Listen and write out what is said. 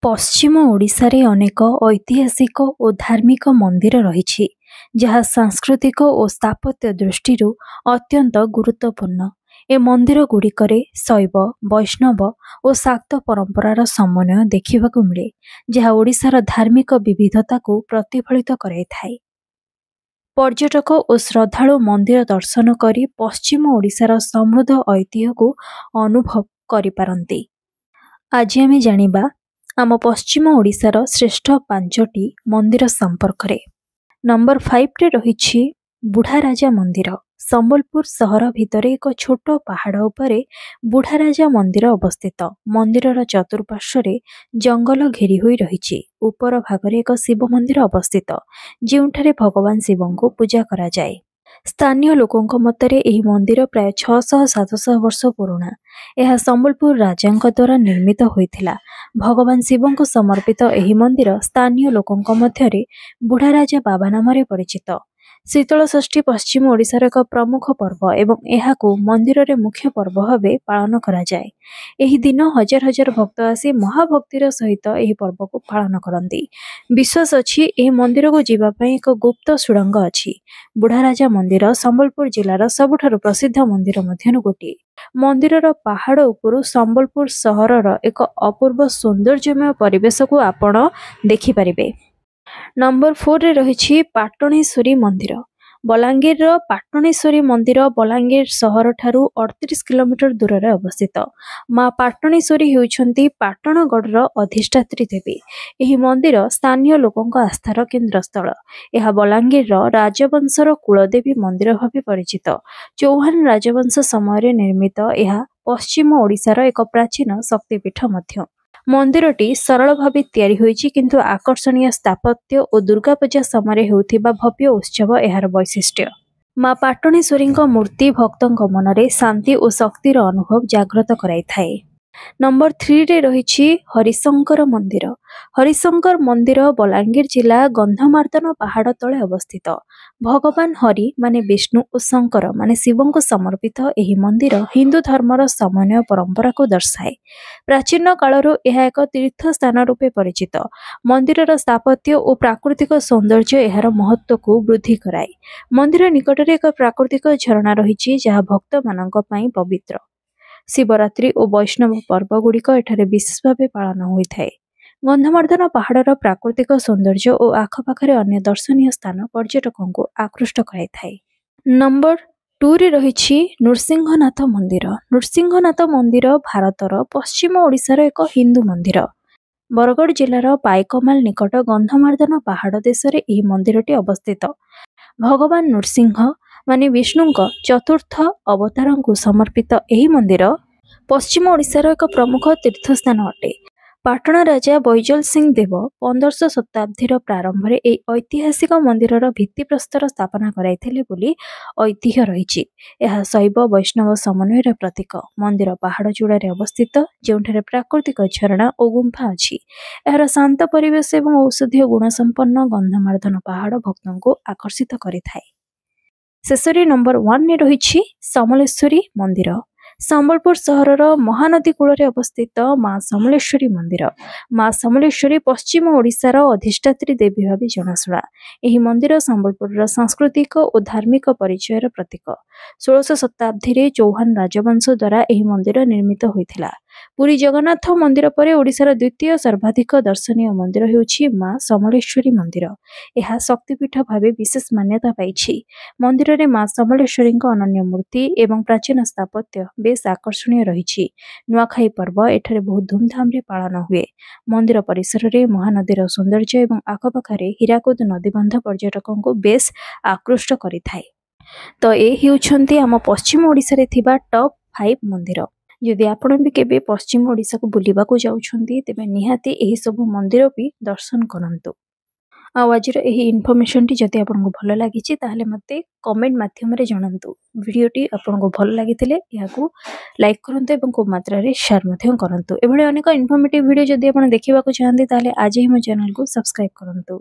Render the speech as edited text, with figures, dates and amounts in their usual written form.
ପଶ୍ଚିମ ଓଡ଼ିଶାରେ ଅନେକ ଐତିହାସିକ ଓ ଧାର୍ମିକ ମନ୍ଦିର ରହିଛି, ଯାହା ସାଂସ୍କୃତିକ ଓ ସ୍ଥାପତ୍ୟ ଦୃଷ୍ଟିରୁ ଅତ୍ୟନ୍ତ ଗୁରୁତ୍ୱପୂର୍ଣ୍ଣ। ଏ ମନ୍ଦିରଗୁଡ଼ିକରେ ଶୈବ, ବୈଷ୍ଣବ ଓ ଶାକ୍ତ ପରମ୍ପରାର ସମନ୍ୱୟ ଦେଖିବାକୁ ମିଳେ, ଯାହା ଓଡ଼ିଶାର ଧାର୍ମିକ ବିବିଧତାକୁ ପ୍ରତିଫଳିତ କରାଇଥାଏ। ପର୍ଯ୍ୟଟକ ଓ ଶ୍ରଦ୍ଧାଳୁ ମନ୍ଦିର ଦର୍ଶନ କରି ପଶ୍ଚିମ ଓଡ଼ିଶାର ସମୃଦ୍ଧ ଐତିହ୍ୟକୁ ଅନୁଭବ କରିପାରନ୍ତି। ଆଜି ଆମେ ଜାଣିବା ଆମ ପଶ୍ଚିମ ଓଡ଼ିଶାର ଶ୍ରେଷ୍ଠ 5ଟି ମନ୍ଦିର ସମ୍ପର୍କରେ। ନମ୍ବର 5ରେ ରହିଛି ବୁଢ଼ାରାଜା ମନ୍ଦିର। ସମ୍ବଲପୁର ସହର ଭିତରେ ଏକ ଛୋଟ ପାହାଡ଼ ଉପରେ ବୁଢ଼ାରାଜା ମନ୍ଦିର ଅବସ୍ଥିତ। ମନ୍ଦିରର ଚତୁଃପାର୍ଶ୍ୱରେ ଜଙ୍ଗଲ ଘେରି ହୋଇ ରହିଛି। ଉପର ଭାଗରେ ଏକ ଶିବ ମନ୍ଦିର ଅବସ୍ଥିତ, ଯେଉଁଠାରେ ଭଗବାନ ଶିବଙ୍କୁ ପୂଜା କରାଯାଏ। ସ୍ଥାନୀୟ ଲୋକଙ୍କ ମତରେ ଏହି ମନ୍ଦିର ପ୍ରାୟ 600-700 ବର୍ଷ ପୁରୁଣା। ଏହା ସମ୍ବଲପୁର ରାଜାଙ୍କ ଦ୍ୱାରା ନିର୍ମିତ ହୋଇଥିଲା। ଭଗବାନ ଶିବଙ୍କୁ ସମର୍ପିତ ଏହି ମନ୍ଦିର ସ୍ଥାନୀୟ ଲୋକଙ୍କ ମଧ୍ୟରେ ବୁଢ଼ାରାଜା ବାବା ନାମରେ ପରିଚିତ। ଶୀତଳଷଷ୍ଠୀ ପଶ୍ଚିମ ଓଡ଼ିଶାର ଏକ ପ୍ରମୁଖ ପର୍ବ ଏବଂ ଏହାକୁ ମନ୍ଦିରରେ ମୁଖ୍ୟ ପର୍ବ ଭାବେ ପାଳନ କରାଯାଏ। ଏହି ଦିନ ହଜାର ହଜାର ଭକ୍ତ ଆସି ମହାଭକ୍ତିର ସହିତ ଏହି ପର୍ବକୁ ପାଳନ କରନ୍ତି। ବିଶ୍ୱାସ ଅଛି ଏହି ମନ୍ଦିରକୁ ଯିବା ପାଇଁ ଏକ ଗୁପ୍ତ ସୁଡ଼ଙ୍ଗ ଅଛି। ବୁଢ଼ାରାଜା ମନ୍ଦିର ସମ୍ବଲପୁର ଜିଲ୍ଲାର ସବୁଠାରୁ ପ୍ରସିଦ୍ଧ ମନ୍ଦିର ମଧ୍ୟରୁ ଗୋଟିଏ। ମନ୍ଦିରର ପାହାଡ଼ ଉପରୁ ସମ୍ବଲପୁର ସହରର ଏକ ଅପୂର୍ବ ସୌନ୍ଦର୍ଯ୍ୟମୟ ପରିବେଶକୁ ଆପଣ ଦେଖିପାରିବେ। ନମ୍ବର 4ରେ ରହିଛି ପାଟଣେଶ୍ୱରୀ ମନ୍ଦିର। ବଲାଙ୍ଗୀରର ପାଟଣେଶ୍ୱରୀ ମନ୍ଦିର ବଲାଙ୍ଗୀର ସହରଠାରୁ 38 କିଲୋମିଟର ଦୂରରେ ଅବସ୍ଥିତ। ମା ପାଟଣେଶ୍ୱରୀ ହେଉଛନ୍ତି ପାଟଣଗଡ଼ର ଅଧିଷ୍ଠାତ୍ରୀ ଦେବୀ। ଏହି ମନ୍ଦିର ସ୍ଥାନୀୟ ଲୋକଙ୍କ ଆସ୍ଥାର କେନ୍ଦ୍ରସ୍ଥଳ। ଏହା ବଲାଙ୍ଗୀରର ରାଜବଂଶର କୁଳଦେବୀ ମନ୍ଦିର ଭାବେ ପରିଚିତ। ଚୌହାନ ରାଜବଂଶ ସମୟରେ ନିର୍ମିତ ଏହା ପଶ୍ଚିମ ଓଡ଼ିଶାର ଏକ ପ୍ରାଚୀନ ଶକ୍ତିପୀଠ ମଧ୍ୟ। ମନ୍ଦିରଟି ସରଳ ଭାବେ ତିଆରି ହୋଇଛି, କିନ୍ତୁ ଆକର୍ଷଣୀୟ ସ୍ଥାପତ୍ୟ ଓ ଦୁର୍ଗାପୂଜା ସମୟରେ ହେଉଥିବା ଭବ୍ୟ ଉତ୍ସବ ଏହାର ବୈଶିଷ୍ଟ୍ୟ। ମା ପାଟଣେଶ୍ୱରୀଙ୍କ ମୂର୍ତ୍ତି ଭକ୍ତଙ୍କ ମନରେ ଶାନ୍ତି ଓ ଶକ୍ତିର ଅନୁଭବ ଜାଗ୍ରତ କରାଇଥାଏ। ନମ୍ବର 3ରେ ରହିଛି ହରିଶଙ୍କର ମନ୍ଦିର। ହରିଶଙ୍କର ମନ୍ଦିର ବଲାଙ୍ଗୀର ଜିଲ୍ଲା ଗନ୍ଧମାର୍ଦ୍ଦନ ପାହାଡ଼ ତଳେ ଅବସ୍ଥିତ। ଭଗବାନ ହରି ମାନେ ବିଷ୍ଣୁ ଓ ଶଙ୍କର ମାନେ ଶିବଙ୍କୁ ସମର୍ପିତ ଏହି ମନ୍ଦିର ହିନ୍ଦୁ ଧର୍ମର ସମନ୍ୱୟ ପରମ୍ପରାକୁ ଦର୍ଶାଏ। ପ୍ରାଚୀନ କାଳରୁ ଏହା ଏକ ତୀର୍ଥ ସ୍ଥାନ ରୂପେ ପରିଚିତ। ମନ୍ଦିରର ସ୍ଥାପତ୍ୟ ଓ ପ୍ରାକୃତିକ ସୌନ୍ଦର୍ଯ୍ୟ ଏହାର ମହତ୍ତ୍ୱକୁ ବୃଦ୍ଧି କରାଏ। ମନ୍ଦିର ନିକଟରେ ଏକ ପ୍ରାକୃତିକ ଝରଣା ରହିଛି, ଯାହା ଭକ୍ତମାନଙ୍କ ପାଇଁ ପବିତ୍ର। ଶିବରାତ୍ରି ଓ ବୈଷ୍ଣବ ପର୍ବ ଗୁଡ଼ିକ ଏଠାରେ ବିଶେଷ ଭାବେ ପାଳନ ହୋଇଥାଏ। ଗନ୍ଧମାର୍ଦ୍ଦନ ପାହାଡ଼ର ପ୍ରାକୃତିକ ସୌନ୍ଦର୍ଯ୍ୟ ଓ ଆଖପାଖରେ ଅନ୍ୟ ଦର୍ଶନୀୟ ସ୍ଥାନ ପର୍ଯ୍ୟଟକଙ୍କୁ ଆକୃଷ୍ଟ କରାଇଥାଏ। ନମ୍ବର 2ରେ ରହିଛି ନୃସିଂହନାଥ ମନ୍ଦିର। ନୃସିଂହନାଥ ମନ୍ଦିର ଭାରତର ପଶ୍ଚିମ ଓଡ଼ିଶାର ଏକ ହିନ୍ଦୁ ମନ୍ଦିର। ବରଗଡ଼ ଜିଲ୍ଲାର ପାଇକମାଲ ନିକଟ ଗନ୍ଧମାର୍ଦ୍ଦନ ପାହାଡ଼ ଦେଶରେ ଏହି ମନ୍ଦିରଟି ଅବସ୍ଥିତ। ଭଗବାନ ନୃସିଂହ ମାନେ ବିଷ୍ଣୁଙ୍କ ଚତୁର୍ଥ ଅବତାରଙ୍କୁ ସମର୍ପିତ ଏହି ମନ୍ଦିର ପଶ୍ଚିମ ଓଡ଼ିଶାର ଏକ ପ୍ରମୁଖ ତୀର୍ଥସ୍ଥାନ ଅଟେ। ପାଟଣ ରାଜା ବୈଜଲ ସିଂ ଦେବ 15ଶ ଶତାବ୍ଦୀର ପ୍ରାରମ୍ଭରେ ଏହି ଐତିହାସିକ ମନ୍ଦିରର ଭିତ୍ତିପ୍ରସ୍ତର ସ୍ଥାପନା କରାଇଥିଲେ ବୋଲି ଐତିହ୍ୟ ରହିଛି। ଏହା ଶୈବ ବୈଷ୍ଣବ ସମନ୍ୱୟର ପ୍ରତୀକ। ମନ୍ଦିର ପାହାଡ଼ ଚୂଡ଼ାରେ ଅବସ୍ଥିତ, ଯେଉଁଠାରେ ପ୍ରାକୃତିକ ଝରଣା ଓ ଗୁମ୍ଫା ଅଛି। ଏହାର ଶାନ୍ତ ପରିବେଶ ଏବଂ ଔଷଧୀୟ ଗୁଣସମ୍ପନ୍ନ ଗନ୍ଧମାର୍ଦ୍ଦନ ପାହାଡ଼ ଭକ୍ତଙ୍କୁ ଆକର୍ଷିତ କରିଥାଏ। ଶେଷରେ ନମ୍ବର 1ରେ ରହିଛି ସମଲେଶ୍ୱରୀ ମନ୍ଦିର। ସମ୍ବଲପୁର ସହରର ମହାନଦୀ କୂଳରେ ଅବସ୍ଥିତ ମା ସମଲେଶ୍ୱରୀ ମନ୍ଦିର। ମା ସମଲେଶ୍ୱରୀ ପଶ୍ଚିମ ଓଡ଼ିଶାର ଅଧିଷ୍ଠାତ୍ରୀ ଦେବୀ ଭାବେ ଜଣାଶୁଣା। ଏହି ମନ୍ଦିର ସମ୍ବଲପୁରର ସାଂସ୍କୃତିକ ଓ ଧାର୍ମିକ ପରିଚୟର ପ୍ରତୀକ। 16ଶ ଶତାବ୍ଦୀରେ ଚୌହାନ ରାଜବଂଶ ଦ୍ୱାରା ଏହି ମନ୍ଦିର ନିର୍ମିତ ହୋଇଥିଲା। ପୁରୀ ଜଗନ୍ନାଥ ମନ୍ଦିର ପରେ ଓଡ଼ିଶାର ଦ୍ୱିତୀୟ ସର୍ବାଧିକ ଦର୍ଶନୀୟ ମନ୍ଦିର ହେଉଛି ମା ସମଲେଶ୍ୱରୀ ମନ୍ଦିର। ଏହା ଶକ୍ତିପୀଠ ଭାବେ ବିଶେଷ ମାନ୍ୟତା ପାଇଛି। ମନ୍ଦିରରେ ମା ସମଲେଶ୍ୱରୀଙ୍କ ଅନନ୍ୟ ମୂର୍ତ୍ତି ଏବଂ ପ୍ରାଚୀନ ସ୍ଥାପତ୍ୟ ବେଶ ଆକର୍ଷଣୀୟ ରହିଛି। ନୂଆଖାଇ ପର୍ବ ଏଠାରେ ବହୁତ ଧୁମଧାମରେ ପାଳନ ହୁଏ। ମନ୍ଦିର ପରିସରରେ ମହାନଦୀର ସୌନ୍ଦର୍ଯ୍ୟ ଏବଂ ଆଖପାଖରେ ହୀରାକୁଦ ନଦୀବନ୍ଧ ପର୍ଯ୍ୟଟକଙ୍କୁ ବେଶ ଆକୃଷ୍ଟ କରିଥାଏ। ତ ଏ ହେଉଛନ୍ତି ଆମ ପଶ୍ଚିମ ଓଡ଼ିଶାରେ ଥିବା ଟପ୍ 5 ମନ୍ଦିର। ଯଦି ଆପଣ ବି କେବେ ପଶ୍ଚିମ ଓଡ଼ିଶାକୁ ବୁଲିବାକୁ ଯାଉଛନ୍ତି, ତେବେ ନିହାତି ଏହିସବୁ ମନ୍ଦିର ବି ଦର୍ଶନ କରନ୍ତୁ। ଆଉ ଆଜିର ଏହି ଇନଫର୍ମେସନଟି ଯଦି ଆପଣଙ୍କୁ ଭଲ ଲାଗିଛି, ତାହେଲେ ମୋତେ କମେଣ୍ଟ ମାଧ୍ୟମରେ ଜଣାନ୍ତୁ। ଭିଡ଼ିଓଟି ଆପଣଙ୍କୁ ଭଲ ଲାଗିଥିଲେ ଏହାକୁ ଲାଇକ୍ କରନ୍ତୁ ଏବଂ ଖୁବ୍ ମାତ୍ରାରେ ସେୟାର ମଧ୍ୟ କରନ୍ତୁ। ଏଭଳି ଅନେକ ଇନଫର୍ମେଟିଭ୍ ଭିଡ଼ିଓ ଯଦି ଆପଣ ଦେଖିବାକୁ ଚାହାନ୍ତି, ତାହେଲେ ଆଜି ହିଁ ମୋ ଚ୍ୟାନେଲକୁ ସବସ୍କ୍ରାଇବ୍ କରନ୍ତୁ।